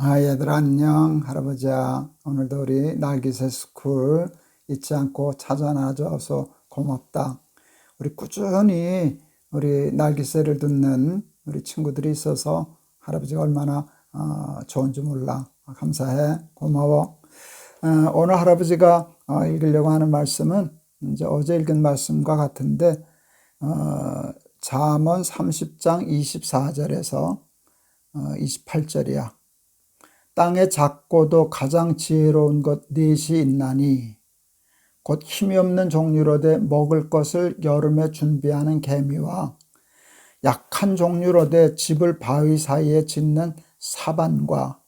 얘들아, 안녕. 할아버지야. 오늘도 우리 날기새 스쿨 잊지 않고 찾아놔줘서 고맙다. 우리 꾸준히 우리 날기새를 듣는 우리 친구들이 있어서 할아버지가 얼마나 좋은지 몰라. 감사해. 고마워. 오늘 할아버지가 읽으려고 하는 말씀은 이제 어제 읽은 말씀과 같은데, 잠언 30장 24절에서 28절이야. 땅에 작고도 가장 지혜로운 것 넷이 있나니 곧 힘이 없는 종류로되 먹을 것을 여름에 준비하는 개미와 약한 종류로되 집을 바위 사이에 짓는 사반과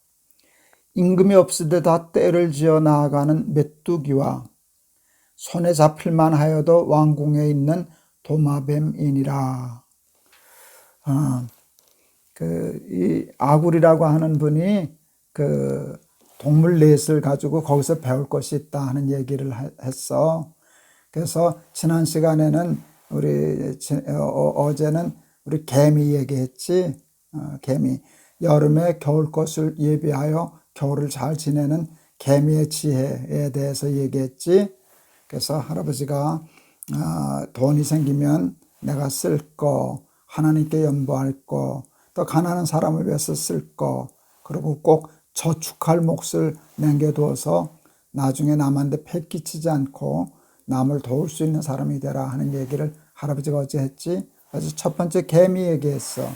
임금이 없으되 다 떼를 지어 나아가는 메뚜기와 손에 잡힐만 하여도 왕궁에 있는 도마뱀이니라. 이 아굴이라고 하는 분이 동물 넷을 가지고 거기서 배울 것이 있다 하는 얘기를 했어. 그래서 지난 시간에는 어제는 우리 개미 얘기했지. 개미. 여름에 겨울 것을 예비하여 겨울을 잘 지내는 개미의 지혜에 대해서 얘기했지. 그래서 할아버지가 돈이 생기면 내가 쓸 거, 하나님께 연보할 거, 또 가난한 사람을 위해서 쓸 거, 그리고 꼭 저축할 몫을 남겨두어서 나중에 남한테 폐 끼치지 않고 남을 도울 수 있는 사람이 되라 하는 얘기를 할아버지가 어제 했지. 그래서 첫 번째 개미 얘기했어.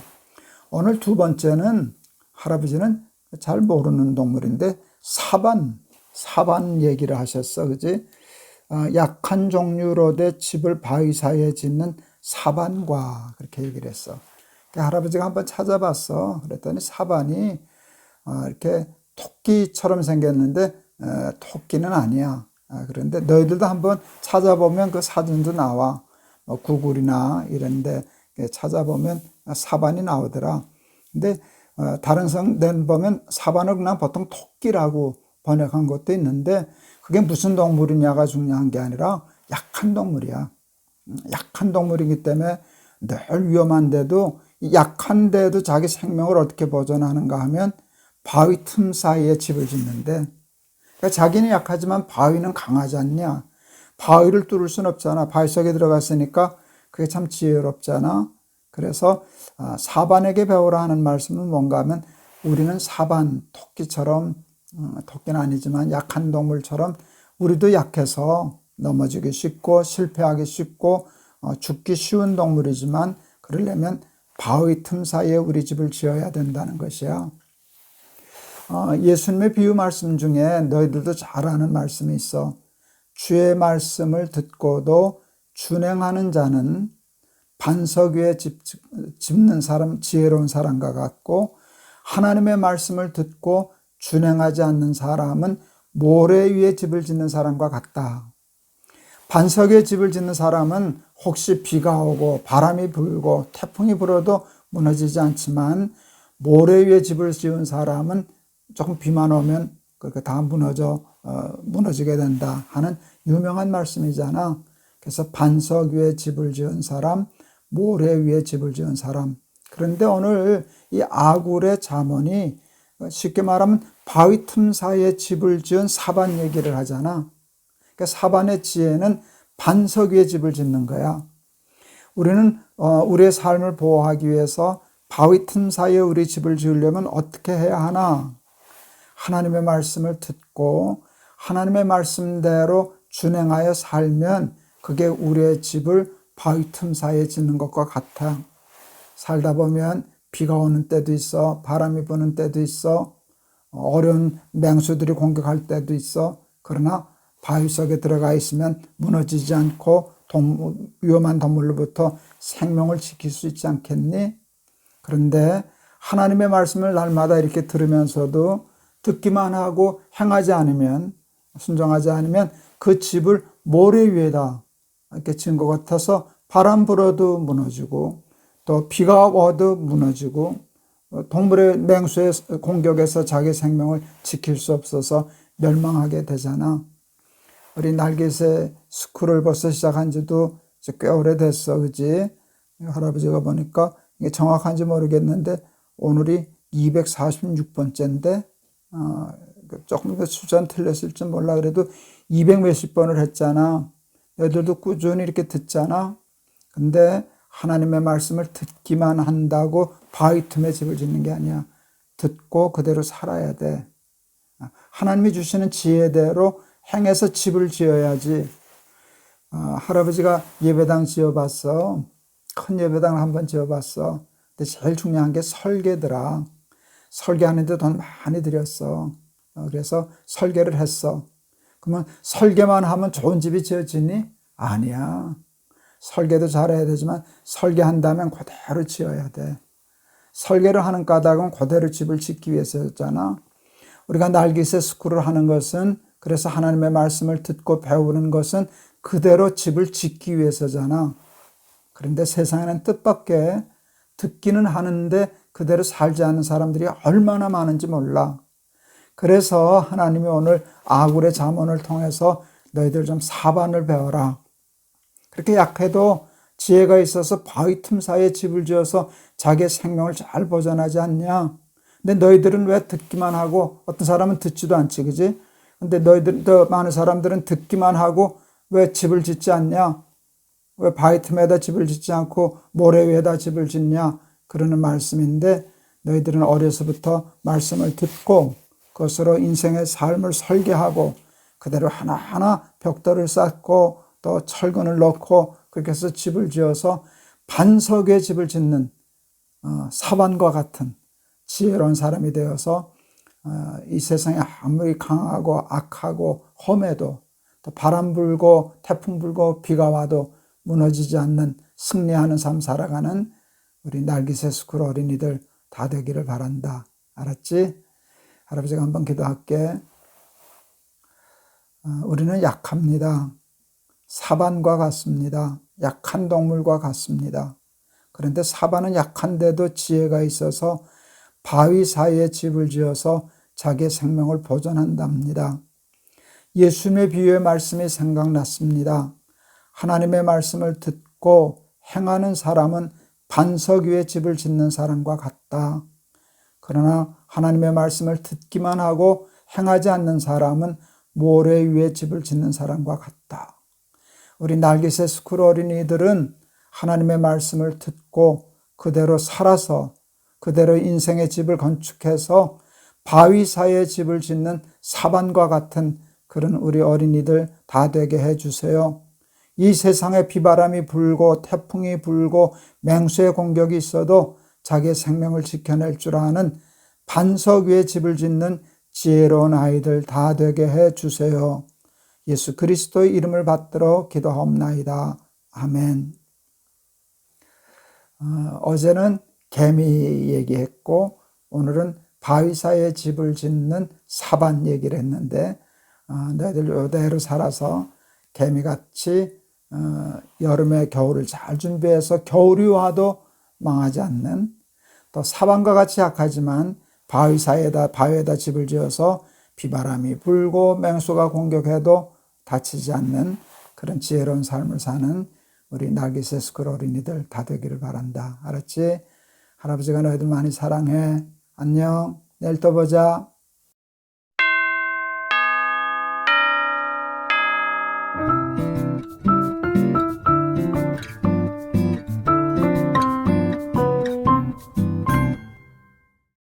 오늘 두 번째는 할아버지는 잘 모르는 동물인데 사반 얘기를 하셨어. 그지? 약한 종류로되 집을 바위 사이에 짓는 사반과 그렇게 얘기를 했어. 할아버지가 한번 찾아봤어. 그랬더니 사반이 이렇게 토끼처럼 생겼는데 토끼는 아니야. 그런데 너희들도 한번 찾아보면 그 사진도 나와. 구글이나 이런 데 찾아보면 사반이 나오더라. 근데 다른 성들 보면 사반을 그냥 보통 토끼라고 번역한 것도 있는데 그게 무슨 동물이냐가 중요한 게 아니라 약한 동물이야. 약한 동물이기 때문에 늘 위험한데도 약한데도 자기 생명을 어떻게 보존하는가 하면 바위 틈 사이에 집을 짓는데, 그러니까 자기는 약하지만 바위는 강하지 않냐. 바위를 뚫을 순 없잖아. 바위 속에 들어갔으니까 그게 참 지혜롭잖아. 그래서 사반에게 배우라 하는 말씀은 뭔가 하면 우리는 사반, 토끼처럼, 토끼는 아니지만 약한 동물처럼 우리도 약해서 넘어지기 쉽고 실패하기 쉽고 죽기 쉬운 동물이지만 그러려면 바위 틈 사이에 우리 집을 지어야 된다는 것이야. 예수님의 비유 말씀 중에 너희들도 잘 아는 말씀이 있어. 주의 말씀을 듣고도 준행하는 자는 반석 위에 짚는 사람, 지혜로운 사람과 같고 하나님의 말씀을 듣고 준행하지 않는 사람은 모래 위에 집을 짓는 사람과 같다. 반석 위에 집을 짓는 사람은 혹시 비가 오고 바람이 불고 태풍이 불어도 무너지지 않지만 모래 위에 집을 지은 사람은 조금 비만 오면 그렇게 다 무너지게 된다 하는 유명한 말씀이잖아. 그래서 반석 위에 집을 지은 사람, 모래 위에 집을 지은 사람. 그런데 오늘 이 아굴의 잠언이 쉽게 말하면 바위 틈 사이에 집을 지은 사반 얘기를 하잖아. 그러니까 사반의 지혜는 반석 위에 집을 짓는 거야. 우리는 우리의 삶을 보호하기 위해서 바위 틈 사이에 우리 집을 지으려면 어떻게 해야 하나? 하나님의 말씀을 듣고 하나님의 말씀대로 준행하여 살면 그게 우리의 집을 바위 틈 사이에 짓는 것과 같아. 살다 보면 비가 오는 때도 있어, 바람이 부는 때도 있어, 어려운 맹수들이 공격할 때도 있어. 그러나 바위 속에 들어가 있으면 무너지지 않고 위험한 동물로부터 생명을 지킬 수 있지 않겠니? 그런데 하나님의 말씀을 날마다 이렇게 들으면서도 듣기만 하고 행하지 않으면, 순종하지 않으면 그 집을 모래 위에다 이렇게 지은 것 같아서 바람 불어도 무너지고 또 비가 와도 무너지고 동물의 맹수의 공격에서 자기 생명을 지킬 수 없어서 멸망하게 되잖아. 우리 날개새 스쿨을 벌써 시작한 지도 꽤 오래됐어. 그지? 할아버지가 보니까 이게 정확한지 모르겠는데 오늘이 246번째인데 조금 더 숫자는 틀렸을지 몰라. 그래도 200 몇십 번을 했잖아. 너희들도 꾸준히 이렇게 듣잖아. 근데 하나님의 말씀을 듣기만 한다고 바위 틈에 집을 짓는 게 아니야. 듣고 그대로 살아야 돼. 하나님이 주시는 지혜대로 행해서 집을 지어야지. 할아버지가 예배당 지어봤어. 큰 예배당을 한번 지어봤어. 근데 제일 중요한 게 설계더라. 설계하는데 돈 많이 들였어. 그래서 설계를 했어. 그러면 설계만 하면 좋은 집이 지어지니? 아니야. 설계도 잘해야 되지만 설계한다면 그대로 지어야 돼. 설계를 하는 까닭은 그대로 집을 짓기 위해서였잖아. 우리가 날기세 스쿨을 하는 것은, 그래서 하나님의 말씀을 듣고 배우는 것은 그대로 집을 짓기 위해서잖아. 그런데 세상에는 뜻밖의 듣기는 하는데 그대로 살지 않는 사람들이 얼마나 많은지 몰라. 그래서 하나님이 오늘 아굴의 잠언을 통해서 너희들 좀 사반을 배워라. 그렇게 약해도 지혜가 있어서 바위 틈 사이에 집을 지어서 자기의 생명을 잘 보존하지 않냐. 근데 너희들은 왜 듣기만 하고, 어떤 사람은 듣지도 않지, 그지? 근데 너희들, 더 많은 사람들은 듣기만 하고 왜 집을 짓지 않냐? 왜 바위 틈에다 집을 짓지 않고 모래 위에다 집을 짓냐? 그러는 말씀인데, 너희들은 어려서부터 말씀을 듣고 그것으로 인생의 삶을 설계하고 그대로 하나하나 벽돌을 쌓고 또 철근을 넣고 그렇게 해서 집을 지어서 반석 위에 집을 짓는 사반과 같은 지혜로운 사람이 되어서 이 세상에 아무리 강하고 악하고 험해도 또 바람 불고 태풍 불고 비가 와도 무너지지 않는 승리하는 삶 살아가는 우리 날기새 스쿨 어린이들 다 되기를 바란다. 알았지? 할아버지가 한번 기도할게. 우리는 약합니다. 사반과 같습니다. 약한 동물과 같습니다. 그런데 사반은 약한데도 지혜가 있어서 바위 사이에 집을 지어서 자기의 생명을 보존한답니다. 예수님의 비유의 말씀이 생각났습니다. 하나님의 말씀을 듣고 행하는 사람은 반석 위에 집을 짓는 사람과 같다. 그러나 하나님의 말씀을 듣기만 하고 행하지 않는 사람은 모래 위에 집을 짓는 사람과 같다. 우리 날기새 스쿨 어린이들은 하나님의 말씀을 듣고 그대로 살아서 그대로 인생의 집을 건축해서 바위 사이에 집을 짓는 사반과 같은 그런 우리 어린이들 다 되게 해주세요. 이 세상에 비바람이 불고 태풍이 불고 맹수의 공격이 있어도 자기의 생명을 지켜낼 줄 아는 반석 위에 집을 짓는 지혜로운 아이들 다 되게 해주세요. 예수 그리스도의 이름을 받들어 기도하옵나이다. 아멘. 어제는 개미 얘기했고 오늘은 바위 사이에 집을 짓는 사반 얘기를 했는데 너희들 이대로 살아서 개미같이 여름에 겨울을 잘 준비해서 겨울이 와도 망하지 않는, 또 사반과 같이 약하지만 바위에다 집을 지어서 비바람이 불고 맹수가 공격해도 다치지 않는 그런 지혜로운 삶을 사는 우리 날기새 스쿨 어린이들 다 되기를 바란다. 알았지? 할아버지가 너희들 많이 사랑해. 안녕. 내일 또 보자.